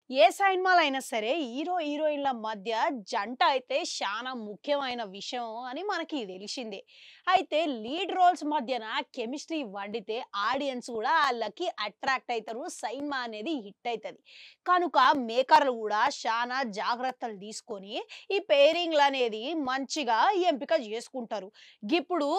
ఏ సినిమాలైనా సరే హీరో, హీరోయిన్‌ల మధ్య జంట అయితే శానా ముఖ్యమైన విషయం అని మనకి తెలిసిందే. అయితే లీడ్ రోల్స్ మధ్యన కెమిస్ట్రీ వండితే ఆడియన్స్ గూడా ఆళ్ళకి అట్రాక్ట్ అయితరు. సినిమా అనేది హిట్ అయితది. కనుక మేకర్‌లు గూడా శానా జాగ్రత్తలు తీసుకొని ఈ పెయిరింగ్‌లనేది మంచిగా ఎంపిక జేసుకుంటారు. గిప్పుడు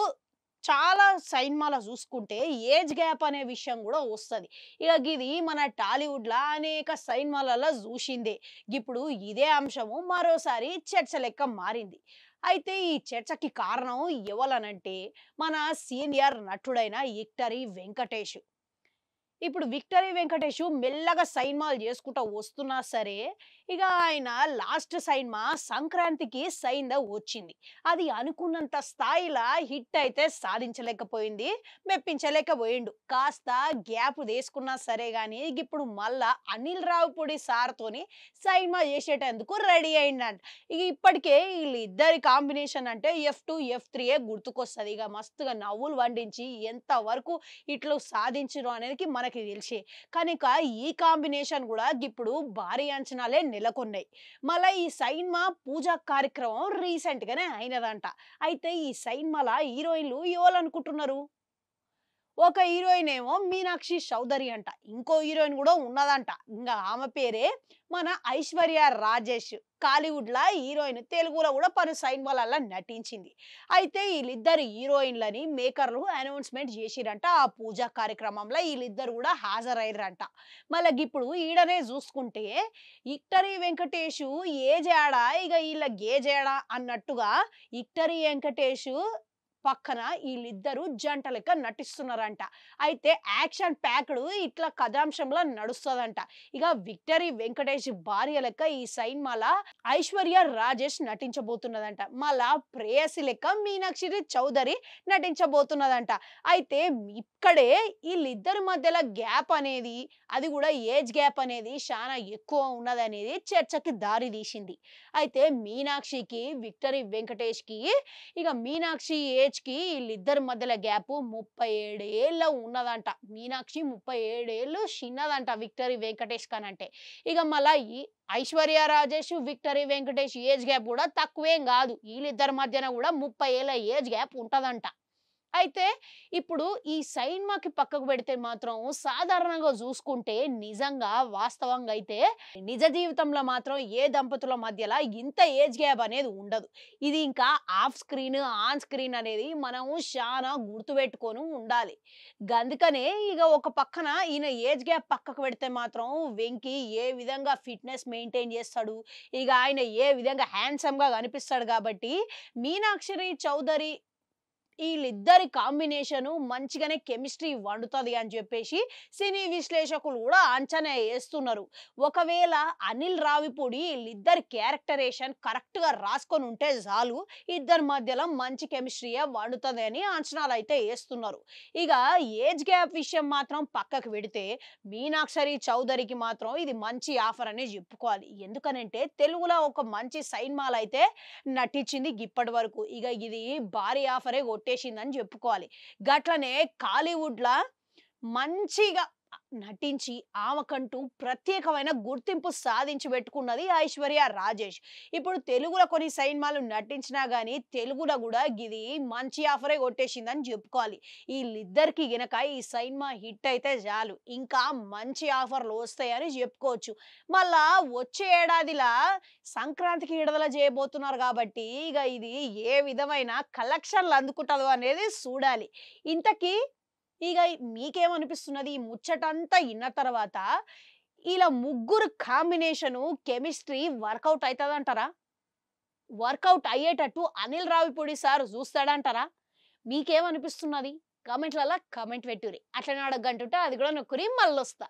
చాలా సినిమాల జూసుకుంటే ఏజ్ గ్యాప్ అనే విషయం గూడా వస్తది. ఇగ గిది మన టాలీవుడ్‌ల అనేక సినిమాలలో జూషిందే. గిప్పుడు ఇదే అంశము మరోసారి చర్చ లెక్క మారింది. అయితే ఈ చర్చకి కారణం ఎవలనంటే మన సీనియర్ నటుడైన 'ఇట్టరి వెంకటేష్'. ఇప్పుడు 'విక్టరీ వెంకటేషు' మెల్లగా సైన్మాలు చేసుకుంటా వస్తున్నా సరే, ఇక ఆయన లాస్ట్ సైన్మా సంక్రాంతికి సైంద వచ్చింది. అది అనుకున్నంత స్థాయిలా హిట్ అయితే సాధించలేకపోయింది. మెప్పించలేకపోయిండు. కాస్త గ్యాప్ తీసుకున్నా సరే గానీ, ఇప్పుడు మళ్ళా అనిల్ రావిపూడి సార్‌తోని సైన్మా చేసేటందుకు రెడీ అయిండంట. ఇక ఇప్పటికే వీళ్ళిద్దరి కాంబినేషన్ అంటే ఎఫ్2, ఎఫ్3 గుర్తుకొస్తది. ఇక మస్తుగా నవ్వులు వండించి ఎంత వరకు ఇట్లు సాధించిర్రు అనేది మనకి తెలిసే. కనుక ఈ కాంబినేషన్ గూడా గిప్పుడు భారీ అంచనాలే నెలకొన్నాయి. మళ్ళా ఈ సైన్మా పూజా కార్యక్రమం రీసెంట్‌గానే అయినదంట. అయితే ఈ సైన్మాల హీరోయిన్‌లు ఎవలనుకుంటున్నారు? ఒక హీరోయిన్ ఏమో 'మీనాక్షి చౌదరి' అంట. ఇంకో హీరోయిన్ గూడా ఉన్నదంట. ఇంగ ఆమె పేరే మన 'ఐశ్వర్య రాజేష్'. కాలీవుడ్‌ల హీరోయిన్. తెలుగులో గూడా పలు సినిమాలల్ల నటించింది. అయితే ఈళ్ళిద్దరు హీరోయిన్‌లని మేకర్‌లు అనౌన్స్‌మెంట్ జేసిర్రంట. ఆ పూజా కార్యక్రమంలో ఈళ్ళిద్దరు గూడా హాజరయ్యిర్రంట. మళ్ళా గిప్పుడు ఈడనే జూసుకుంటే 'ఇట్టరి వెంకటేషు' ఏజ్ ఏడా ఇగ ఈళ్ళ గేజ్ ఏడా అన్నట్టుగా 'ఇట్టరి వెంకటేషు' పక్కన ఈళ్ళిద్దరు జంట లెక్క నటిస్తున్నారంట. అయితే యాక్షన్ ప్యాక్డ్ ఇట్లా కథాంశంలో నడుస్తదంట. ఇక 'విక్టరీ వెంకటేష్' భార్య లెక్క ఈ సినిమాల 'ఐశ్వర్య రాజేష్' నటించబోతున్నదంట. మళ్ళా ప్రేయసి లెక్క 'మీనాక్షి చౌదరి' నటించబోతున్నదంట. అయితే ఇక్కడే ఈళ్ళిద్దరి మధ్యల గ్యాప్ అనేది, అది గూడా ఏజ్ గ్యాప్ అనేది శానా ఎక్కువ ఉన్నదనేది చర్చకి దారి తీసింది. అయితే మీనాక్షికి, 'విక్టరీ వెంకటేష్‌కి' ఇక మీనాక్షి ఏజ్‌కి ఈళ్ళిద్దరి మధ్యల గ్యాపు 37 ఏళ్ల ఉన్నదంట. మీనాక్షి 37 ఏళ్ళు చిన్నదంట విక్టరీ వెంకటేష్ కనంటే. ఇక మళ్ళా ఈ Aishwarya Rajesh, victory Venkatesh age gap గూడా తక్కువేం గాదు. ఈళ్ళిద్దరి మధ్యన గూడా 30 ఏళ్ల ఏజ్ గ్యాప్ ఉంటదంట. అయితే ఇప్పుడు ఈ సైన్మాకి పక్కకు పెడితే మాత్రం సాధారణంగా జూసుకుంటే నిజంగా వాస్తవంగా అయితే నిజ జీవితంలో మాత్రం ఏ దంపతుల మధ్యల ఇంత ఏజ్ గ్యాప్ అనేది ఉండదు. ఇది ఇంకా ఆఫ్ స్క్రీన్, ఆన్ స్క్రీన్ అనేది మనము శానా గుర్తుపెట్టుకొని ఉండాలి. గందుకనే ఇగ ఒక పక్కన ఈయన ఏజ్ గ్యాప్ పక్కకు పెడితే మాత్రం 'వెంకీ' ఏ విధంగా ఫిట్‌నెస్ మెయింటైన్ చేస్తాడు, ఇగ ఆయన ఏ విధంగా హ్యాండ్సమ్‌గా కనిపిస్తాడు గాబట్టి 'మీనాక్షరి చౌదరి' ఈళ్ళిద్దరి కాంబినేషను మంచిగానే కెమిస్ట్రీ వండుతది అని జెప్పేసి సినీ విశ్లేషకులు గూడా అంచనా యేస్తున్నారు. ఒకవేళ అనిల్ రావిపూడి ఈళ్ళిద్దరి క్యారెక్టరేషన్ కరెక్ట్‌గా రాసుకొనుంటే జాలు, ఇద్దరి మధ్యలో మంచి కెమిస్ట్రీయే వండుతది అని అంచనాలైతే యేస్తున్నారు. ఇగ ఏజ్ గ్యాప్ విషయం మాత్రం పక్కకు పెడితే, మీనాక్షరి చౌదరికి మాత్రం ఇది మంచి ఆఫర్ అనే జెప్పుకోవాలి. ఎందుకనంటే తెలుగులో ఒక మంచి సైన్మాలైతే నటించింది గిప్పటి వరకు. ఇగ ఇది భారీ ఆఫరే కొట్టేసిందని చెప్పుకోవాలి. గట్లనే కాలీవుడ్‌ల మంచిగా నటించి ఆమెకంటూ ప్రత్యేకమైన గుర్తింపు సాధించి పెట్టుకున్నది ఐశ్వర్య రాజేష్. ఇప్పుడు తెలుగులో కొన్ని సినిమాలు నటించినా గాని తెలుగులో గూడా గిది మంచి ఆఫరే కొట్టేసిందని చెప్పుకోవాలి. ఈళ్ళిద్దరికి గినక ఈ సినిమా హిట్ అయితే చాలు. ఇంకా మంచి ఆఫర్‌లు వస్తాయని చెప్పుకోవచ్చు. మళ్ళా వచ్చే ఏడాదిలా సంక్రాంతికి విడుదల చేయబోతున్నారు కాబట్టి ఇగ ఇది ఏ విధమైన కలెక్షన్‌లు అందుకుంటదో అనేది సూడాలి. ఇంతకీ ఇగ మీకేమనిపిస్తున్నది? ఈ ముచ్చటంతా ఇన్న తర్వాత ఈళ్ళ ముగ్గురు కాంబినేషను కెమిస్ట్రీ వర్కౌట్ అయితదంటారా? వర్కౌట్ అయ్యేటట్టు అనిల్ రావిపూడి సార్ జూస్తాడంటారా? మీకేమనిపిస్తున్నది? కామెంట్‌లల్ల కామెంట్ పెట్టుర్రి. అట్లనే ఆడ గంటుంటే అది గూడా నొక్కురి మళ్ళొస్తా.